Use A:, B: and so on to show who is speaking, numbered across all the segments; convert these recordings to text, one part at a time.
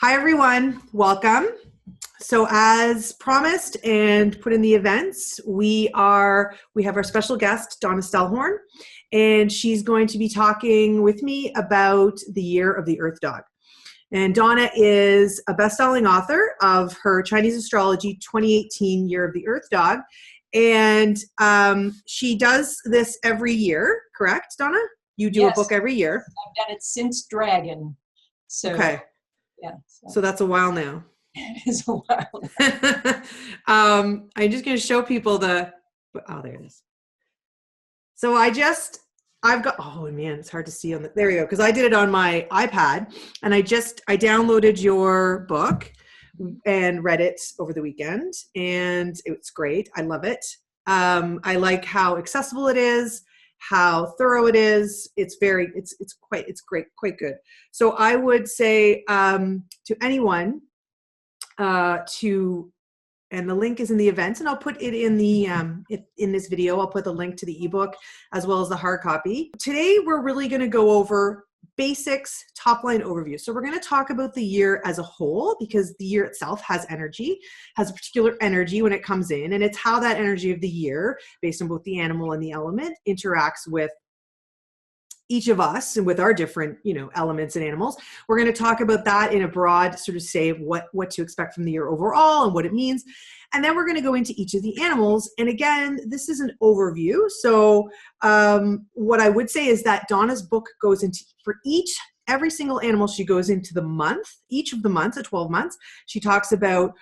A: Hi, everyone. Welcome. So as promised and put in the events, we have our special guest, Donna Stellhorn, and she's going to be talking with me about the Year of the Earth Dog. And Donna is a best-selling author of her Chinese Astrology 2018 Year of the Earth Dog. And she does this every year, correct, Donna? You do a book every year.
B: I've done it since Dragon. So,
A: okay.
B: Yeah.
A: So that's a while now.
B: It is a while.
A: I'm just going to show people there it is. So I've got, oh man, it's hard to see there you go. Cause I did it on my iPad and I downloaded your book and read it over the weekend and it's great. I love it. I like how accessible it is, how thorough it is. It's quite good. So I would say to anyone and the link is in the events, and I'll put it in the in this video. I'll put the link to the ebook as well as the hard copy. Today we're really going to go over basics, top line overview. So we're going to talk about the year as a whole because the year itself has a particular energy when it comes in, and it's how that energy of the year, based on both the animal and the element, interacts with each of us and with our different, elements and animals. We're going to talk about that in a broad sort of say of what to expect from the year overall and what it means. And then we're going to go into each of the animals. And again, this is an overview. So what I would say is that Donna's book goes into, for every single animal, she goes into the month, each of the months, at 12 months. She talks about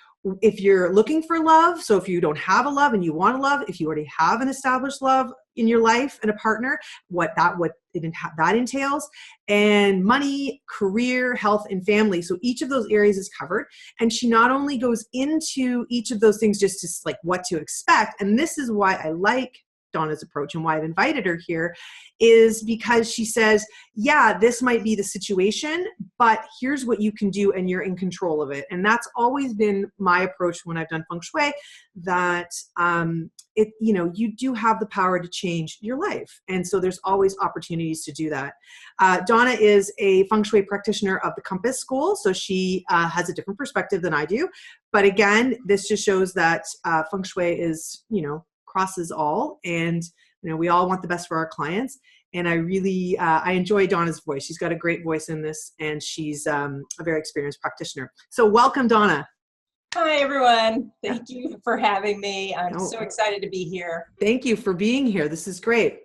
A: if you're looking for love, so if you don't have a love and you want a love, if you already have an established love in your life and a partner, what that entails, and money, career, health, and family. So each of those areas is covered. And she not only goes into each of those things just to like what to expect, and this is why I like Donna's approach and why I've invited her here, is because she says, yeah, this might be the situation, but here's what you can do and you're in control of it. And that's always been my approach when I've done Feng Shui, that you do have the power to change your life. And so there's always opportunities to do that. Donna is a Feng Shui practitioner of the Compass School, so she has a different perspective than I do. But again, this just shows that Feng Shui is, crosses all, and we all want the best for our clients. And I really I enjoy Donna's voice. She's got a great voice in this, and she's a very experienced practitioner. So welcome, Donna.
B: Hi, everyone. Thank you for having me. I'm so excited to be here.
A: Thank you for being here. This is great.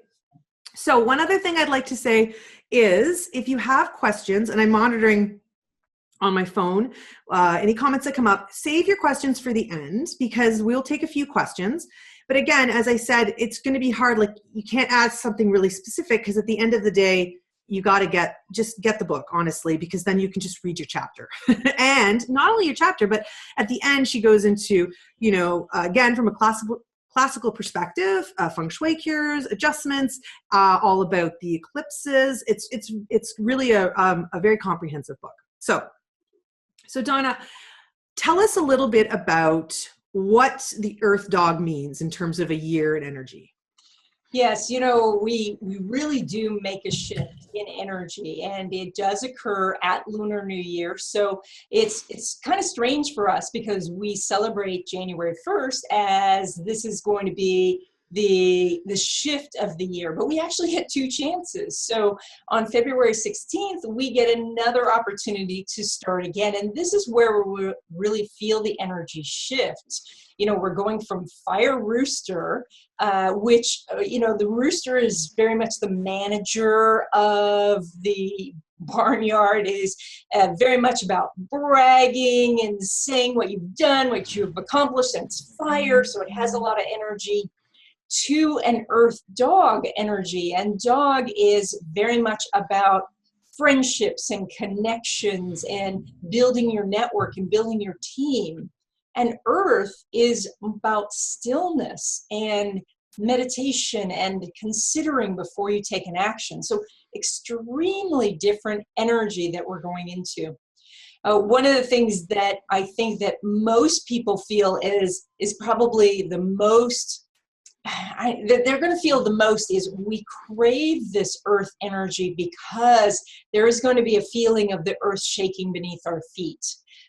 A: So one other thing I'd like to say is if you have questions, and I'm monitoring on my phone, any comments that come up, save your questions for the end because we'll take a few questions. But again, as I said, it's going to be hard. Like you can't add something really specific because at the end of the day, you got to get the book, honestly, because then you can just read your chapter. And not only your chapter, but at the end, she goes into, again, from a classical perspective, Feng Shui cures, adjustments, all about the eclipses. It's really a very comprehensive book. So Donna, tell us a little bit about what the Earth Dog means in terms of a year and energy.
B: Yes, we really do make a shift in energy, and it does occur at Lunar New Year. So it's kind of strange for us because we celebrate January 1st as this is going to be the shift of the year, but we actually get two chances. So on February 16th, we get another opportunity to start again. And this is where we really feel the energy shift. We're going from fire rooster, which, the rooster is very much the manager of the barnyard, is very much about bragging and saying what you've done, what you've accomplished, and it's fire. So it has a lot of energy, to an Earth Dog energy. And dog is very much about friendships and connections and building your network and building your team. And Earth is about stillness and meditation and considering before you take an action. So extremely different energy that we're going into. One of the things that I think that most people feel is probably the most that they're going to feel the most is we crave this earth energy because there is going to be a feeling of the earth shaking beneath our feet.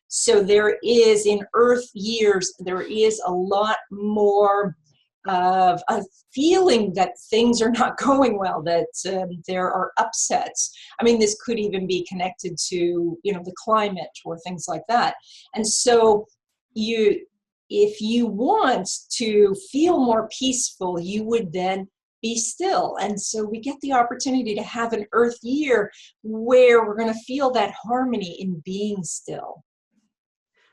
B: So there is, in earth years, there is a lot more of a feeling that things are not going well, that there are upsets. I mean, this could even be connected to, the climate or things like that. And so if you want to feel more peaceful, you would then be still. And so we get the opportunity to have an earth year where we're going to feel that harmony in being still.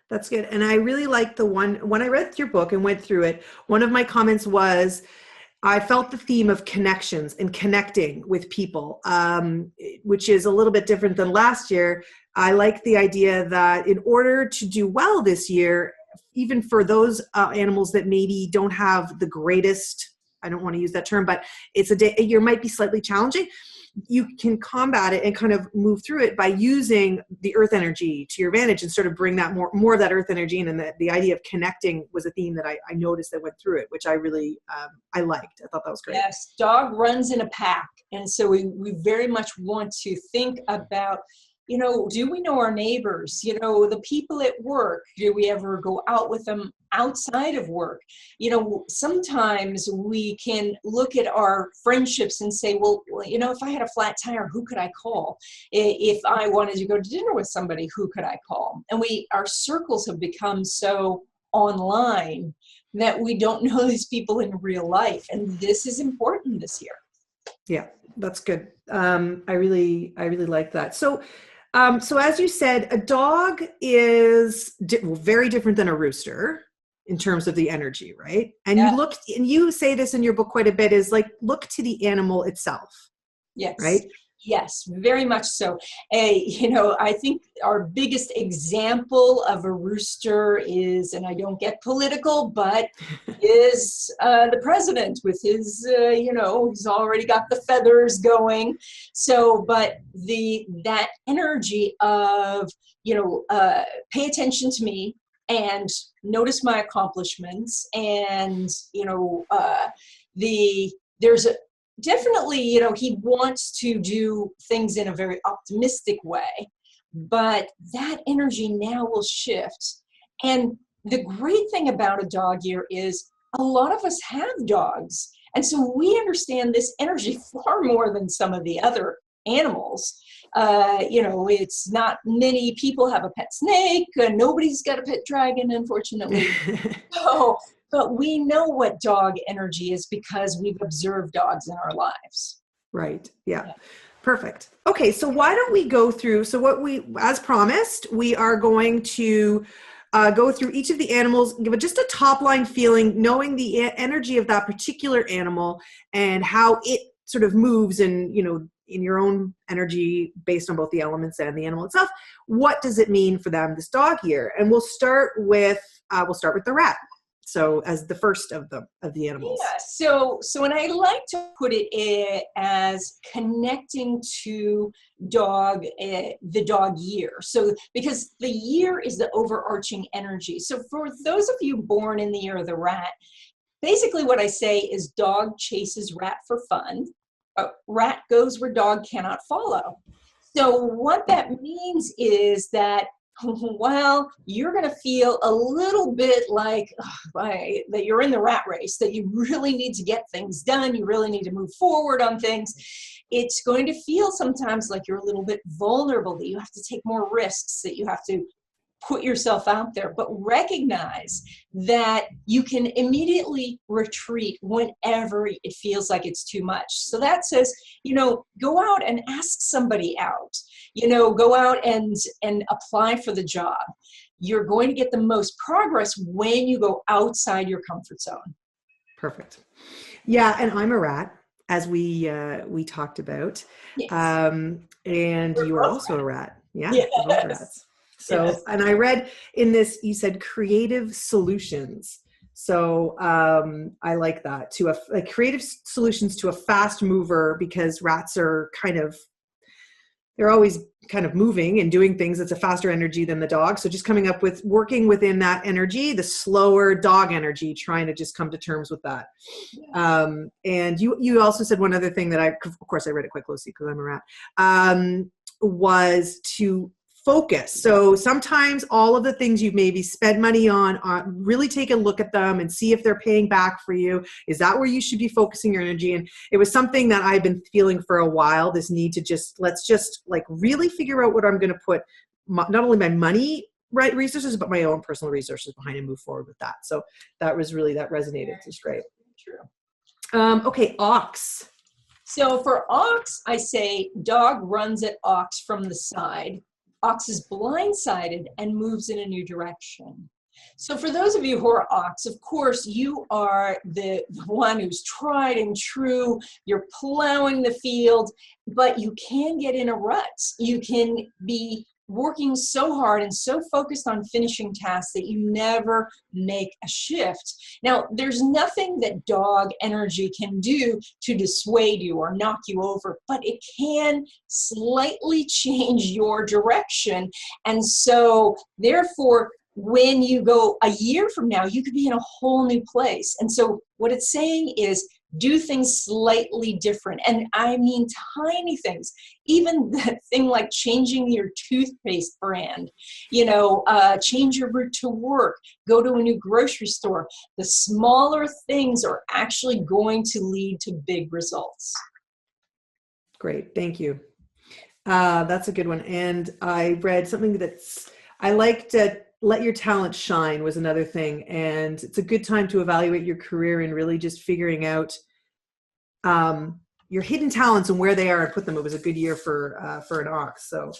A: That's good. And I really like the one, when I read your book and went through it, one of my comments was, I felt the theme of connections and connecting with people, which is a little bit different than last year. I like the idea that in order to do well this year, even for those animals that maybe don't have the greatest, I don't want to use that term, but a year might be slightly challenging. You can combat it and kind of move through it by using the earth energy to your advantage and sort of bring that more of that earth energy in. And the idea of connecting was a theme that I noticed that went through it, which I really, I liked. I thought that was great.
B: Yes, dog runs in a pack. And so we very much want to think about, do we know our neighbors? The people at work, do we ever go out with them outside of work? Sometimes we can look at our friendships and say, well, if I had a flat tire, who could I call? If I wanted to go to dinner with somebody, who could I call? And our circles have become so online that we don't know these people in real life. And this is important this year.
A: Yeah, that's good. I really like that. So as you said, a dog is very different than a rooster in terms of the energy, right? And
B: Yeah.
A: you say this in your book quite a bit, is like, look to the animal itself.
B: Yes.
A: Right?
B: Yes, very much so. I think our biggest example of a rooster is, and I don't get political, but is the president with his, he's already got the feathers going. So, but that energy of, pay attention to me and notice my accomplishments, and, there's definitely, he wants to do things in a very optimistic way, but that energy now will shift. And the great thing about a dog year is a lot of us have dogs. And so we understand this energy far more than some of the other animals. It's not many people have a pet snake. Nobody's got a pet dragon, unfortunately. But we know what dog energy is because we've observed dogs in our lives.
A: Right. Yeah. Perfect. Okay. So why don't we go through, as promised, we are going to go through each of the animals, give it just a top line feeling, knowing the energy of that particular animal and how it sort of moves and, in your own energy based on both the elements and the animal itself. What does it mean for them this dog year? And we'll start with the rat. So as the first of the animals.
B: Yeah. So and I like to put it as connecting to the dog year. So because the year is the overarching energy. So for those of you born in the year of the rat, basically what I say is dog chases rat for fun. Rat goes where dog cannot follow. So what that means is that, well, you're going to feel a little bit like that you're in the rat race, that you really need to get things done. You really need to move forward on things. It's going to feel sometimes like you're a little bit vulnerable, that you have to take more risks, that you have to put yourself out there, but recognize that you can immediately retreat whenever it feels like it's too much. So that says, go out and ask somebody out, go out and apply for the job. You're going to get the most progress when you go outside your comfort zone.
A: Perfect. Yeah. And I'm a rat, as we talked about.
B: Yes.
A: And you are also a rat. Yeah.
B: Yes.
A: We're both rats. So,
B: yes.
A: And I read in this, you said creative solutions. So I like that, creative solutions to a fast mover, because rats are kind of, they're always kind of moving and doing things. It's a faster energy than the dog. So just coming up with working within that energy, the slower dog energy, trying to just come to terms with that. And you also said one other thing that of course I read it quite closely because I'm a rat, was to focus. So sometimes all of the things you've maybe spent money on, really take a look at them and see if they're paying back for you. Is that where you should be focusing your energy? And it was something that I've been feeling for a while, this need to let's just like really figure out what I'm going to put not only my money resources, but my own personal resources behind and move forward with that. So that resonated. It's great.
B: True.
A: Okay. Ox.
B: So for ox, I say dog runs at ox from the side. Ox is blindsided and moves in a new direction. So for those of you who are ox, of course, you are the one who's tried and true. You're plowing the field, but you can get in a rut. You can be working so hard and so focused on finishing tasks that you never make a shift. Now, there's nothing that dog energy can do to dissuade you or knock you over, but it can slightly change your direction. And so, therefore, when you go a year from now, you could be in a whole new place. And so what it's saying is do things slightly different. And I mean tiny things, even the thing like changing your toothpaste brand, change your route to work, go to a new grocery store. The smaller things are actually going to lead to big results.
A: Great. Thank you. That's a good one. And I read something I liked to let your talent shine was another thing. And it's a good time to evaluate your career and really just figuring out your hidden talents and where they are and put them. It was a good year for an ox. So,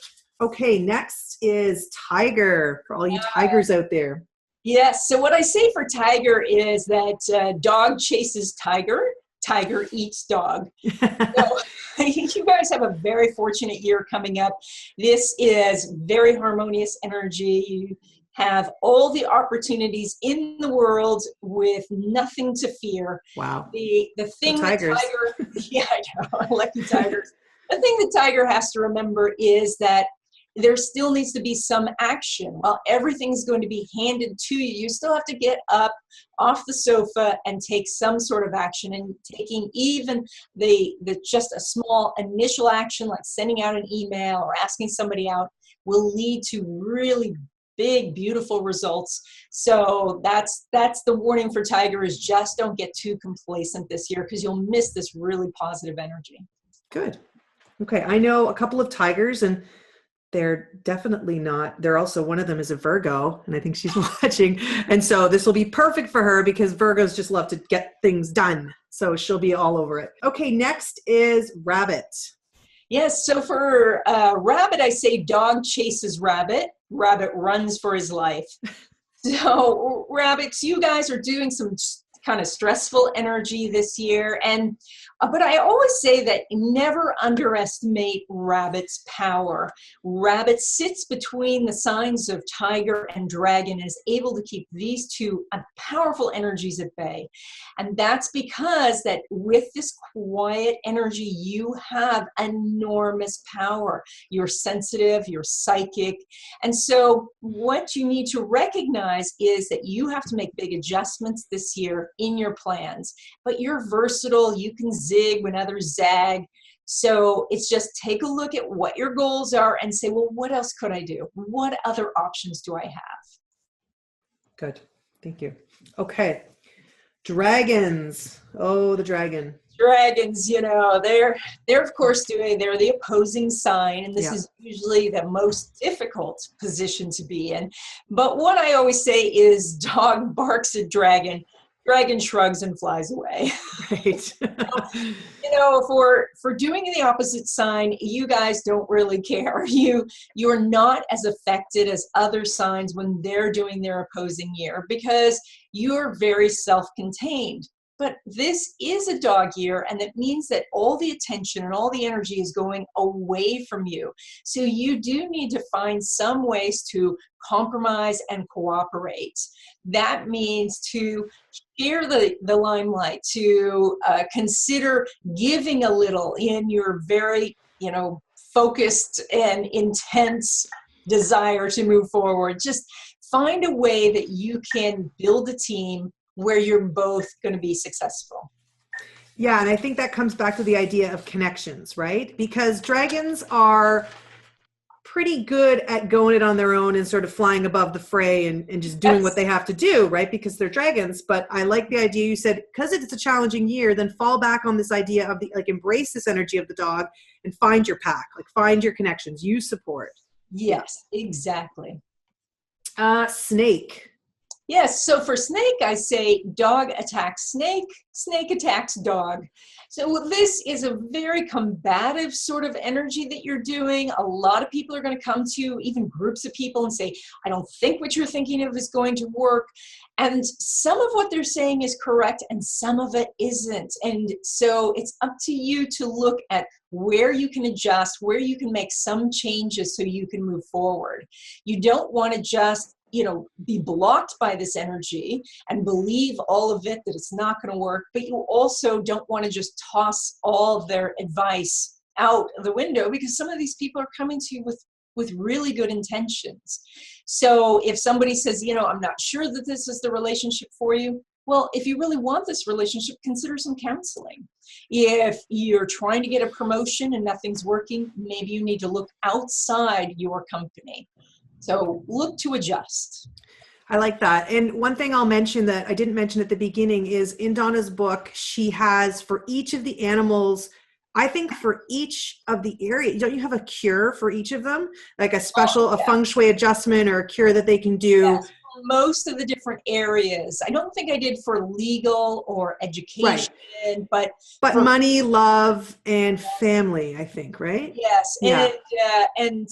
A: okay. Next is tiger, for all you tigers out there.
B: Yes. So what I say for tiger is that dog chases tiger, tiger eats dog. So, you guys have a very fortunate year coming up. This is very harmonious energy. You have all the opportunities in the world with nothing to fear.
A: Wow.
B: The thing that tiger, yeah, I know, lucky tigers. The thing that tiger has to remember is that there still needs to be some action. While everything's going to be handed to you, you still have to get up off the sofa and take some sort of action. And taking even the just a small initial action, like sending out an email or asking somebody out, will lead to really big, beautiful results. So that's the warning for tiger, is just don't get too complacent this year, because you'll miss this really positive energy.
A: Good. Okay. I know a couple of tigers, and they're definitely not, they're also, one of them is a Virgo, and I think she's watching. And so this will be perfect for her, because Virgos just love to get things done. So she'll be all over it. Okay. Next is rabbit.
B: Yes. So for rabbit, I say dog chases rabbit. Rabbit runs for his life. So rabbits, you guys are doing some kind of stressful energy this year. And but I always say that never underestimate rabbit's power. Rabbit sits between the signs of tiger and dragon and is able to keep these two powerful energies at bay. And that's because that with this quiet energy, you have enormous power. You're sensitive, you're psychic. And so what you need to recognize is that you have to make big adjustments this year in your plans, but you're versatile. You can zig when others zag. So it's just take a look at what your goals are and say, well, what else could I do? What other options do I have?
A: Good. Thank you. Okay. Dragons. Oh, the dragon.
B: Dragons, they're of course they're the opposing sign, and this is usually the most difficult position to be in. But what I always say is dog barks at dragon, dragon shrugs and flies away.
A: Right.
B: For doing the opposite sign, you guys don't really care. You're not as affected as other signs when they're doing their opposing year, because you're very self-contained. But this is a dog year, and that means that all the attention and all the energy is going away from you. So you do need to find some ways to compromise and cooperate. That means to share the limelight, to consider giving a little in your very, focused and intense desire to move forward. Just find a way that you can build a team where you're both going to be successful.
A: Yeah, and I think that comes back to the idea of connections, right? Because dragons are pretty good at going it on their own and sort of flying above the fray and just doing what they have to do, right? Because they're dragons. But I like the idea you said, because it's a challenging year, then fall back on this idea of the, like, embrace this energy of the dog and find your pack, like find your connections, use support.
B: Yes, exactly.
A: Snake.
B: Yes, so for snake, I say dog attacks snake, snake attacks dog. So this is a very combative sort of energy that you're doing. A lot of people are going to come to you, even groups of people, and say, I don't think what you're thinking of is going to work. And some of what they're saying is correct and some of it isn't. And so it's up to you to look at where you can adjust, where you can make some changes so you can move forward. You don't want to just be blocked by this energy and believe all of it, that it's not going to work, but you also don't want to just toss all of their advice out of the window, because some of these people are coming to you with really good intentions. So if somebody says, I'm not sure that this is the relationship for you, well, if you really want this relationship, consider some counseling. If you're trying to get a promotion and nothing's working, maybe you need to look outside your company. So look to adjust.
A: I like that. And one thing I'll mention that I didn't mention at the beginning is in Donna's book, she has for each of the animals, I think for each of the area, don't you have a cure for each of them? Like a special, a Feng Shui adjustment or a cure that they can do?
B: Yes. Most of the different areas. I don't think I did for legal or education,
A: right. But for money, love, and family, I think, right?
B: Yes.
A: Yeah.
B: And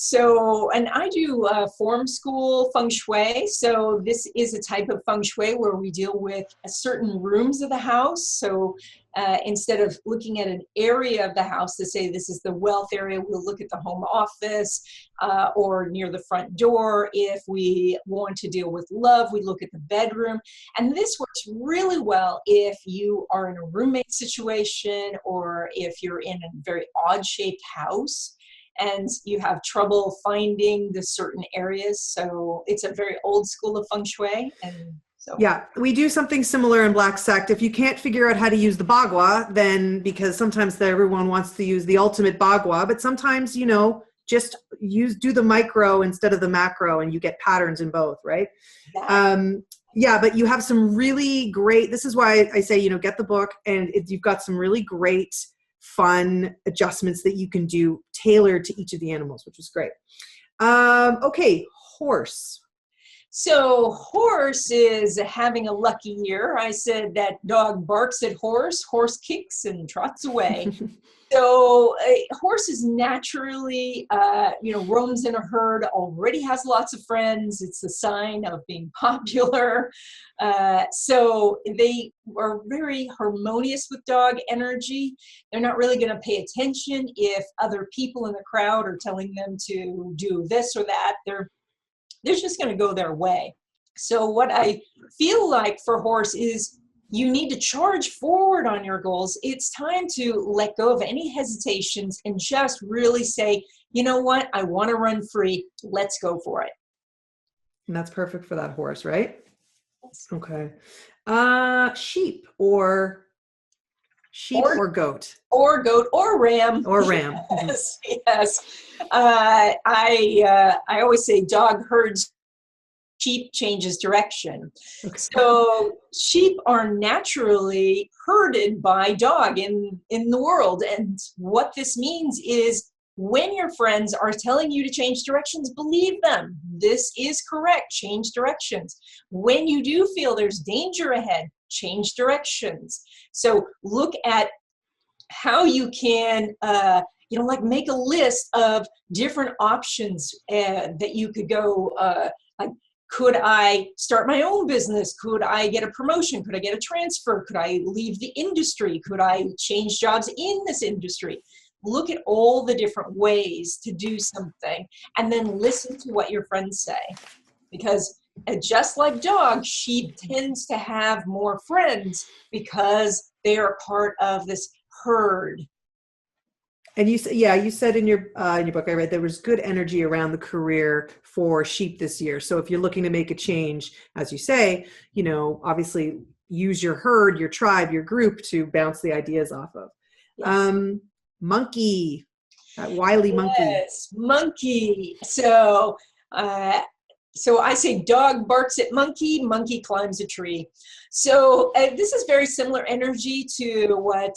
B: I do form school Feng Shui. So this is a type of Feng Shui where we deal with certain rooms of the house. So instead of looking at an area of the house to say this is the wealth area, we'll look at the home office or near the front door. If we want to deal with love, we look at the bedroom. And this works really well if you are in a roommate situation or if you're in a very odd-shaped house and you have trouble finding the certain areas. So it's a very old school of Feng Shui. And so,
A: yeah, we do something similar in Black Sect. If you can't figure out how to use the Bagua, then because sometimes everyone wants to use the ultimate Bagua, but sometimes, just do the micro instead of the macro and you get patterns in both, right? Yeah, but you have some really great, this is why I say, get the book and you've got some really great, fun adjustments that you can do tailored to each of the animals, which is great. Okay, horse.
B: So horse is having a lucky year. I said that dog barks at horse, horse kicks and trots away. So a horse is naturally, roams in a herd, already has lots of friends. It's a sign of being popular. So they are very harmonious with dog energy. They're not really going to pay attention if other people in the crowd are telling them to do this or that. They're just going to go their way. So what I feel like for horse is you need to charge forward on your goals. It's time to let go of any hesitations and just really say, you know what? I want to run free. Let's go for it.
A: And that's perfect for that horse, right? Okay. Sheep or goat.
B: Or goat or ram.
A: Or ram.
B: Yes, yes. I always say dog herds, sheep changes direction. Okay. So sheep are naturally herded by dog in the world. And what this means is when your friends are telling you to change directions, believe them. This is correct. Change directions. When you do feel there's danger ahead, change directions. So look at how you can, make a list of different options that you could go, could I start my own business? Could I get a promotion? Could I get a transfer? Could I leave the industry? Could I change jobs in this industry? Look at all the different ways to do something and then listen to what your friends say. Because just like dogs, sheep tends to have more friends because they are part of this herd.
A: And you said in your book I read there was good energy around the career for sheep this year. So if you're looking to make a change, as you say, obviously use your herd, your tribe, your group to bounce the ideas off of.
B: Yes.
A: Monkey, that wily monkey.
B: Yes, monkey. So I say dog barks at monkey, monkey climbs a tree. So this is very similar energy to what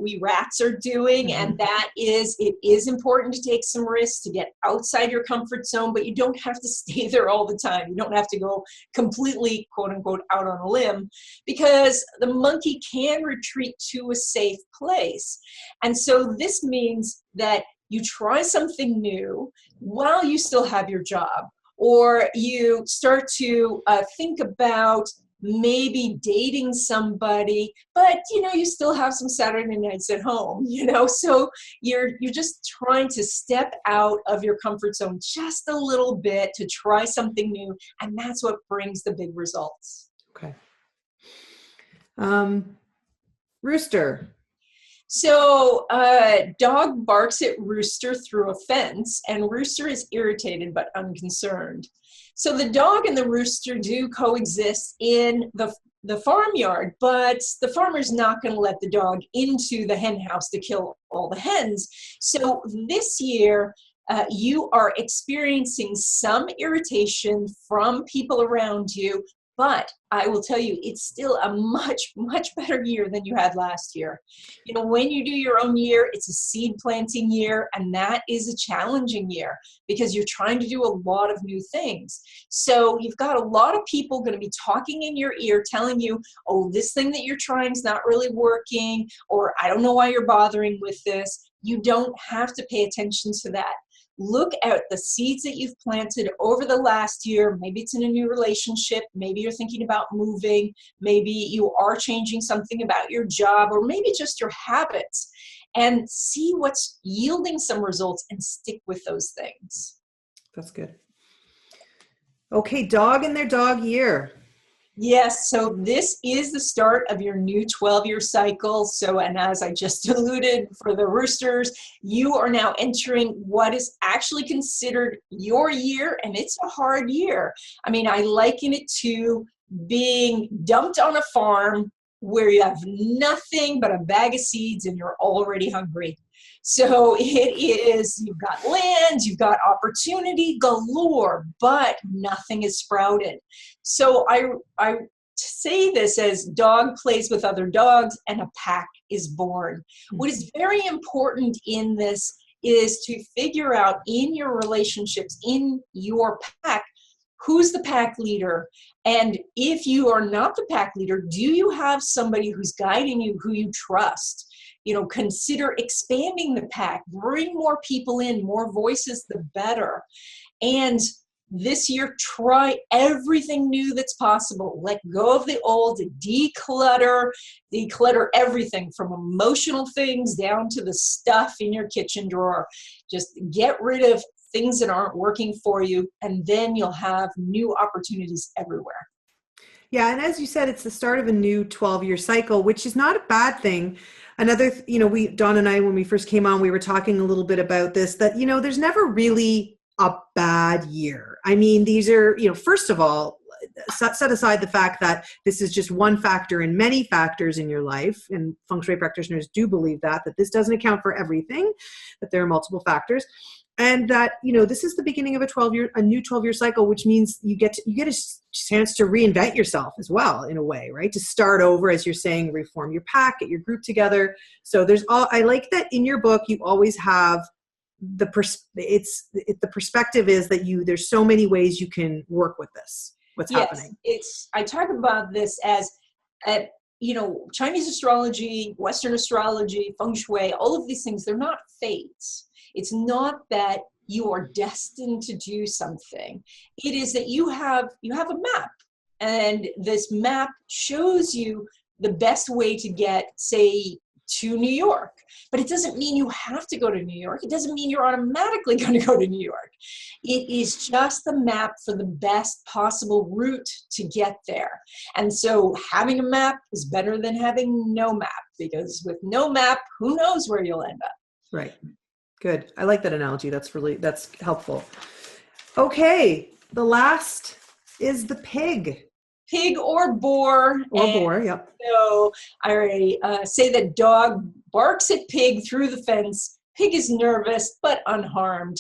B: we rats are doing, and that is, it is important to take some risks, to get outside your comfort zone, but you don't have to stay there all the time. You don't have to go completely, quote unquote, out on a limb, because the monkey can retreat to a safe place. And so this means that you try something new while you still have your job, or you start to think about maybe dating somebody, but you still have some Saturday nights at home, so you're just trying to step out of your comfort zone just a little bit to try something new, and that's what brings the big results.
A: Okay. Rooster.
B: So dog barks at rooster through a fence, and rooster is irritated but unconcerned. So the dog and the rooster do coexist in the farmyard, but the farmer's not going to let the dog into the hen house to kill all the hens. So this year, you are experiencing some irritation from people around you, but I will tell you, it's still a much, much better year than you had last year. When you do your own year, it's a seed planting year, and that is a challenging year because you're trying to do a lot of new things. So you've got a lot of people going to be talking in your ear, telling you, oh, this thing that you're trying is not really working, or I don't know why you're bothering with this. You don't have to pay attention to that. Look at the seeds that you've planted over the last year. Maybe it's in a new relationship. Maybe you're thinking about moving. Maybe you are changing something about your job, or maybe just your habits, and see what's yielding some results and stick with those things.
A: That's good. Okay, dog and their dog year.
B: Yes, so this is the start of your new 12-year cycle. So, and as I just alluded for the roosters, you are now entering what is actually considered your year, and it's a hard year. I mean, I liken it to being dumped on a farm where you have nothing but a bag of seeds and you're already hungry. So it is, you've got land, you've got opportunity galore, but nothing is sprouted. So I say this as dog plays with other dogs and a pack is born. What is very important in this is to figure out in your relationships, in your pack, who's the pack leader? And if you are not the pack leader, do you have somebody who's guiding you, who you trust? Consider expanding the pack, bring more people in, more voices, the better. And this year, try everything new that's possible. Let go of the old, declutter everything from emotional things down to the stuff in your kitchen drawer. Just get rid of things that aren't working for you, and then you'll have new opportunities everywhere.
A: Yeah, and as you said, it's the start of a new 12-year cycle, which is not a bad thing. Another, Dawn and I, when we first came on, we were talking a little bit about this, that, there's never really a bad year. I mean, these are, first of all, set aside the fact that this is just one factor in many factors in your life, and Feng Shui practitioners do believe that this doesn't account for everything, that there are multiple factors. And that, this is the beginning of a new 12-year cycle, which means you get a chance to reinvent yourself as well, in a way, right? To start over, as you're saying, reform your pack, get your group together. So I like that in your book, you always have the perspective is that there's so many ways you can work with this, what's happening.
B: I talk about this as, Chinese astrology, Western astrology, Feng Shui, all of these things, they're not fates. It's not that you are destined to do something. It is that you have a map, and this map shows you the best way to get, say, to New York. But it doesn't mean you have to go to New York. It doesn't mean you're automatically going to go to New York. It is just the map for the best possible route to get there. And so having a map is better than having no map, because with no map, who knows where you'll end up.
A: Right. Good. I like that analogy. That's helpful. Okay. The last is the pig.
B: Pig or boar.
A: Or boar, yep.
B: So I say that dog barks at pig through the fence. Pig is nervous but unharmed.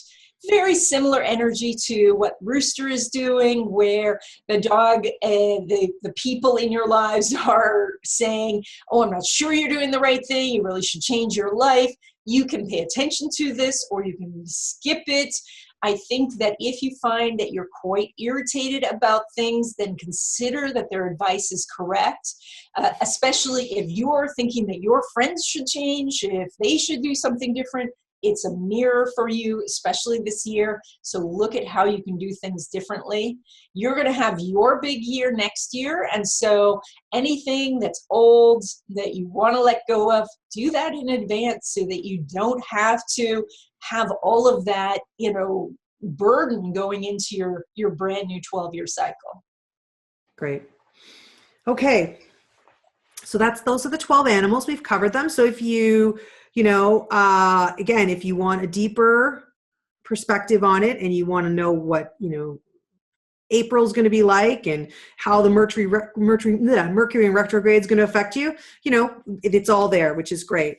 B: Very similar energy to what rooster is doing, where the dog and the people in your lives are saying, oh, I'm not sure you're doing the right thing. You really should change your life. You can pay attention to this or you can skip it. I think that if you find that you're quite irritated about things, then consider that their advice is correct, especially if you're thinking that your friends should change, if they should do something different. It's a mirror for you, especially this year. So look at how you can do things differently. You're going to have your big year next year. And so anything that's old that you want to let go of, do that in advance so that you don't have to have all of that, burden going into your brand new 12-year cycle.
A: Great. Okay. So those are the 12 animals. We've covered them. So if again, if you want a deeper perspective on it and you want to know what, April's going to be like and how the Mercury in retrograde is going to affect you, it's all there, which is great.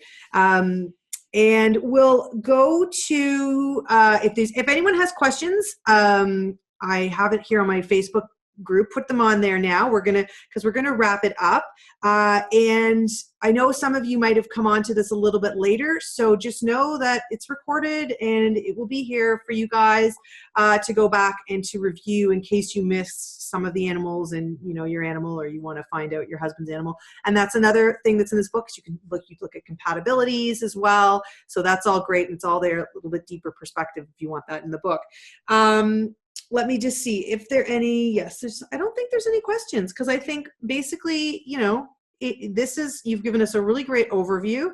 A: And we'll go to, if anyone has questions, I have it here on my Facebook group, put them on there now. Because we're going to wrap it up. And I know some of you might have come on to this a little bit later. So just know that it's recorded and it will be here for you guys to go back and to review in case you missed some of the animals and, your animal, or you want to find out your husband's animal. And that's another thing that's in this book. You look at compatibilities as well. So that's all great. And it's all there, a little bit deeper perspective if you want that in the book. Let me just see if there are any. Yes, I don't think there's any questions because I think basically, you've given us a really great overview.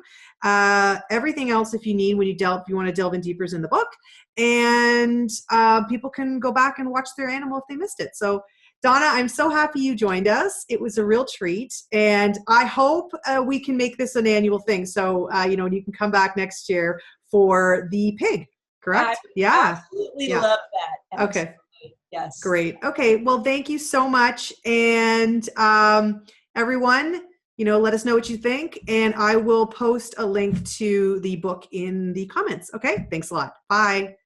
A: Everything else, if you need, if you want to delve in deeper, is in the book, and people can go back and watch their animal if they missed it. So, Donna, I'm so happy you joined us. It was a real treat, and I hope we can make this an annual thing. So, you can come back next year for the pig. Correct?
B: Absolutely love that. Absolutely.
A: Okay.
B: Yes.
A: Great. Okay. Well, thank you so much. And everyone, let us know what you think. And I will post a link to the book in the comments. Okay. Thanks a lot. Bye.